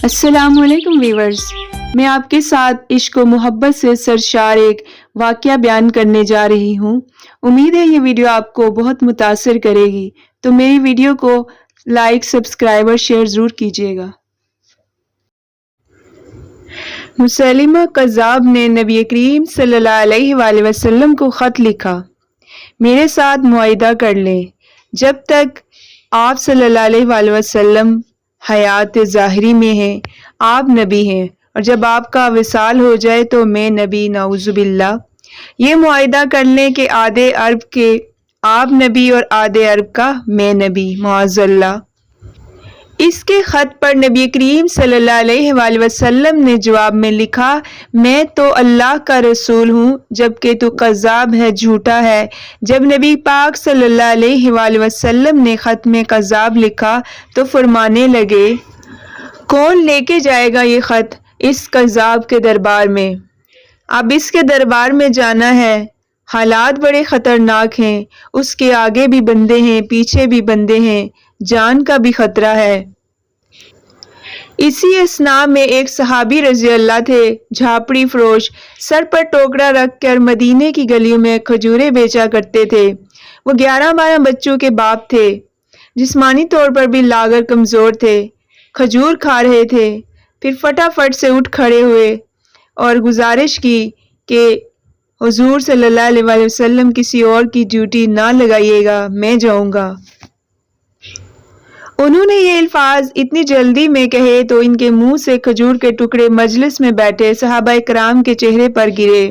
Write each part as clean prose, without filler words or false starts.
السلام علیکم ویورز، میں آپ کے ساتھ عشق و محبت سے سرشار ایک واقعہ بیان کرنے جا رہی ہوں۔ امید ہے یہ ویڈیو آپ کو بہت متاثر کرے گی، تو میری ویڈیو کو لائک، سبسکرائب اور شیئر ضرور کیجیے گا۔ مسیلمہ کذاب نے نبی کریم صلی اللہ علیہ وآلہ وسلم کو خط لکھا، میرے ساتھ معاہدہ کر لیں، جب تک آپ صلی اللہ علیہ وآلہ وسلم حیات ظاہری میں ہیں آپ نبی ہیں، اور جب آپ کا وصال ہو جائے تو میں نبی، نعوذ باللہ۔ یہ معاہدہ کر لیں کہ آدھے عرب کے آپ نبی اور آدھے عرب کا میں نبی، معاذ اللہ۔ اس کے خط پر نبی کریم صلی اللہ علیہ وآلہ وسلم نے جواب میں لکھا، میں تو اللہ کا رسول ہوں جبکہ تو کذاب ہے، جھوٹا ہے۔ جب نبی پاک صلی اللہ علیہ وآلہ وسلم نے خط میں کذاب لکھا تو فرمانے لگے، کون لے کے جائے گا یہ خط اس کذاب کے دربار میں؟ اب اس کے دربار میں جانا ہے، حالات بڑے خطرناک ہیں، اس کے آگے بھی بندے ہیں، پیچھے بھی بندے ہیں، جان کا بھی خطرہ ہے۔ اسی اثناء میں ایک صحابی رضی اللہ تھے، جھاپڑی فروش، سر پر ٹوکرا رکھ کر مدینے کی گلیوں میں کھجوریں بیچا کرتے تھے۔ وہ 11-12 بچوں کے باپ تھے، جسمانی طور پر بھی لاغر کمزور تھے۔ کھجور کھا رہے تھے، پھر فٹافٹ سے اٹھ کھڑے ہوئے اور گزارش کی کہ حضور صلی اللہ علیہ وآلہ وسلم کسی اور کی ڈیوٹی نہ لگائیے گا، میں جاؤں گا۔ انہوں نے یہ الفاظ اتنی جلدی میں کہے تو ان کے منہ سے کھجور کے ٹکڑے مجلس میں بیٹھے صحابہ کرام کے چہرے پر گرے۔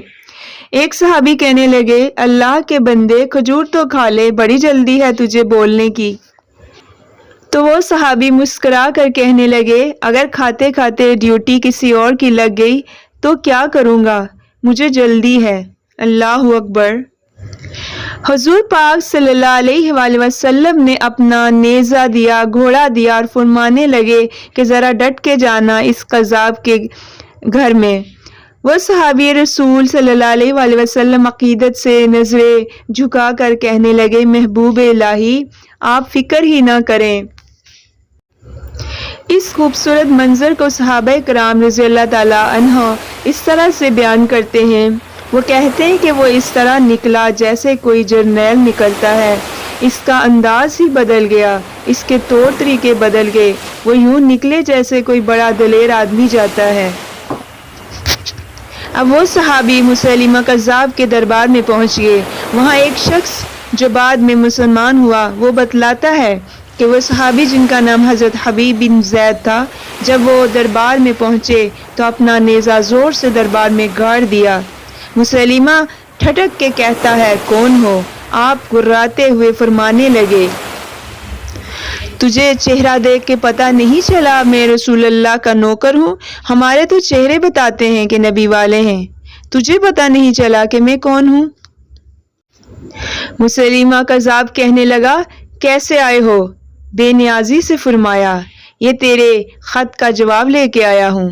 ایک صحابی کہنے لگے، اللہ کے بندے، کھجور تو کھا لے، بڑی جلدی ہے تجھے بولنے کی۔ تو وہ صحابی مسکرا کر کہنے لگے، اگر کھاتے کھاتے ڈیوٹی کسی اور کی لگ گئی تو کیا کروں گا، مجھے جلدی ہے۔ اللہ اکبر۔ حضور پاک صلی اللہ علیہ وآلہ وسلم نے اپنا نیزہ دیا، گھوڑا دیا اور فرمانے لگے کہ ذرا ڈٹ کے جانا اس کذاب کے گھر میں۔ وہ صحابی رسول صلی اللہ علیہ وآلہ وسلم عقیدت سے نظریں جھکا کر کہنے لگے، محبوب الہی آپ فکر ہی نہ کریں۔ اس خوبصورت منظر کو صحابہ کرام رضی اللہ تعالی عنہ اس طرح سے بیان کرتے ہیں، وہ کہتے ہیں کہ وہ اس طرح نکلا جیسے کوئی جرنیل نکلتا ہے، اس کا انداز ہی بدل گیا، اس کے طور طریقے بدل گئے، وہ یوں نکلے جیسے کوئی بڑا دلیر آدمی جاتا ہے۔ اب وہ صحابی مسیلمہ کذاب کے دربار میں پہنچ گئے۔ وہاں ایک شخص جو بعد میں مسلمان ہوا وہ بتلاتا ہے کہ وہ صحابی جن کا نام حضرت حبیب بن زید تھا، جب وہ دربار میں پہنچے تو اپنا نیزہ زور سے دربار میں گاڑ دیا۔ مسیلمہ ٹھٹک کے کہتا ہے، کون ہو آپ؟ گراتے ہوئے فرمانے لگے، تجھے چہرہ دیکھ کے پتہ نہیں چلا میں رسول اللہ کا نوکر ہوں؟ ہمارے تو چہرے بتاتے ہیں کہ نبی والے ہیں، تجھے پتہ نہیں چلا کہ میں کون ہوں؟ مسیلمہ کذاب کہنے لگا، کیسے آئے ہو؟ بے نیازی سے فرمایا، یہ تیرے خط کا جواب لے کے آیا ہوں۔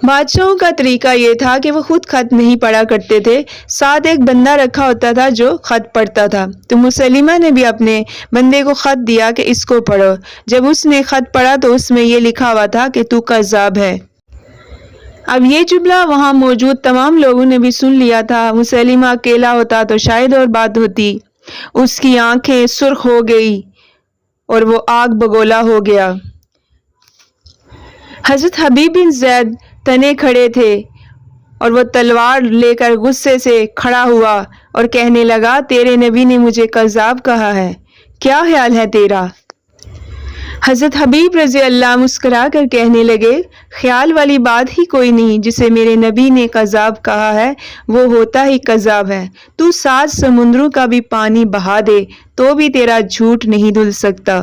بادشاہوں کا طریقہ یہ تھا کہ وہ خود خط نہیں پڑھا کرتے تھے، ساتھ ایک بندہ رکھا ہوتا تھا جو خط پڑھتا تھا۔ تو مسیلمہ نے بھی اپنے بندے کو خط دیا کہ اس کو پڑھو۔ جب اس نے خط پڑھا تو اس میں یہ لکھا ہوا تھا کہ تو کذاب ہے۔ اب یہ جملہ وہاں موجود تمام لوگوں نے بھی سن لیا تھا۔ مسیلمہ اکیلا ہوتا تو شاید اور بات ہوتی، اس کی آنکھیں سرخ ہو گئی اور وہ آگ بگولا ہو گیا۔ حضرت حبیب بن زید تنے کھڑے تھے اور وہ تلوار لے کر غصے سے کھڑا ہوا اور کہنے لگا، تیرے نبی نے مجھے کذاب کہا ہے، کیا خیال ہے تیرا؟ حضرت حبیب رضی اللہ مسکرا کر کہنے لگے، خیال والی بات ہی کوئی نہیں، جسے میرے نبی نے کذاب کہا ہے وہ ہوتا ہی کذاب ہے۔ تو 7 سمندروں کا بھی پانی بہا دے تو بھی تیرا جھوٹ نہیں دھل سکتا۔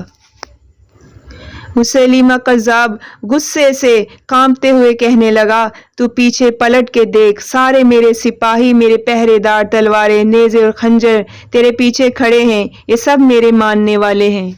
مسیلمہ کذاب غصے سے کانپتے ہوئے کہنے لگا، تو پیچھے پلٹ کے دیکھ، سارے میرے سپاہی، میرے پہرے دار، تلواریں، نیزے اور خنجر تیرے پیچھے کھڑے ہیں، یہ سب میرے ماننے والے ہیں۔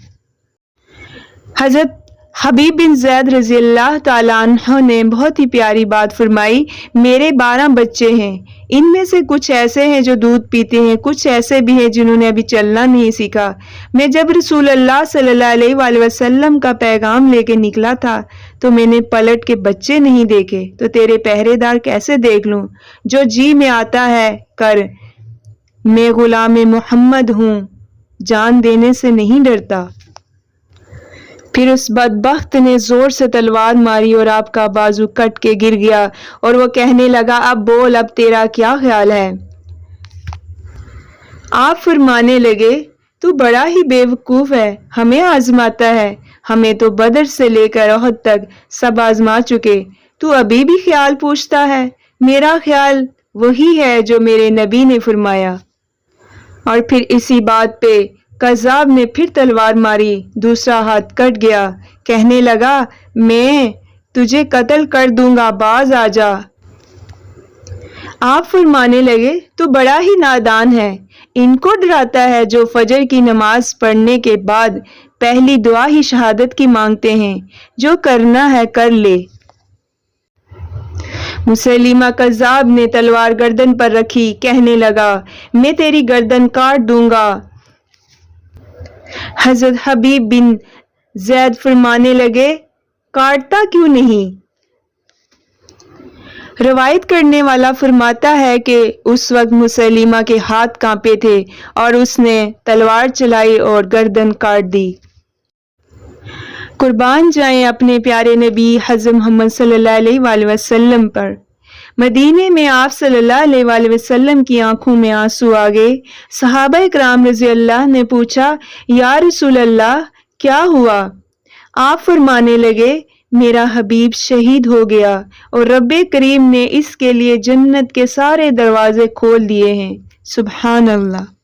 حضرت حبیب بن زید رضی اللہ تعالیٰ عنہ نے بہت ہی پیاری بات فرمائی، میرے 12 بچے ہیں، ان میں سے کچھ ایسے ہیں جو دودھ پیتے ہیں، کچھ ایسے بھی ہیں جنہوں نے ابھی چلنا نہیں سیکھا۔ میں جب رسول اللہ صلی اللہ علیہ وآلہ وسلم کا پیغام لے کے نکلا تھا تو میں نے پلٹ کے بچے نہیں دیکھے، تو تیرے پہرے دار کیسے دیکھ لوں؟ جو جی میں آتا ہے کر، میں غلام محمد ہوں، جان دینے سے نہیں ڈرتا۔ پھر اس بدبخت نے زور سے تلوار ماری اور آپ کا بازو کٹ کے گر گیا اور وہ کہنے لگا، اب بول، اب تیرا کیا خیال ہے؟ آپ فرمانے لگے، تو بڑا ہی بے وقوف ہے، ہمیں آزماتا ہے، ہمیں تو بدر سے لے کر احد تک سب آزما چکے، تو ابھی بھی خیال پوچھتا ہے؟ میرا خیال وہی ہے جو میرے نبی نے فرمایا۔ اور پھر اسی بات پہ کذاب نے پھر تلوار ماری، دوسرا ہاتھ کٹ گیا، کہنے لگا، میں تجھے قتل کر دوں گا، باز آ جا۔ آپ فرمانے لگے، تو بڑا ہی نادان ہے، ان کو ڈراتا ہے جو فجر کی نماز پڑھنے کے بعد پہلی دعا ہی شہادت کی مانگتے ہیں، جو کرنا ہے کر لے۔ مسیلمہ کذاب نے تلوار گردن پر رکھی، کہنے لگا، میں تیری گردن کاٹ دوں گا۔ حضرت حبیب بن زید فرمانے لگے، کاٹتا کیوں نہیں؟ روایت کرنے والا فرماتا ہے کہ اس وقت مسیلمہ کے ہاتھ کانپے تھے اور اس نے تلوار چلائی اور گردن کاٹ دی۔ قربان جائیں اپنے پیارے نبی حضرت محمد صلی اللہ علیہ وآلہ وسلم پر۔ مدینے میں آپ صلی اللہ علیہ وآلہ وسلم کی آنکھوں میں آنسو آ گئے۔ صحابہ کرام رضی اللہ نے پوچھا، یا رسول اللہ کیا ہوا؟ آپ فرمانے لگے، میرا حبیب شہید ہو گیا اور رب کریم نے اس کے لیے جنت کے سارے دروازے کھول دیے ہیں۔ سبحان اللہ۔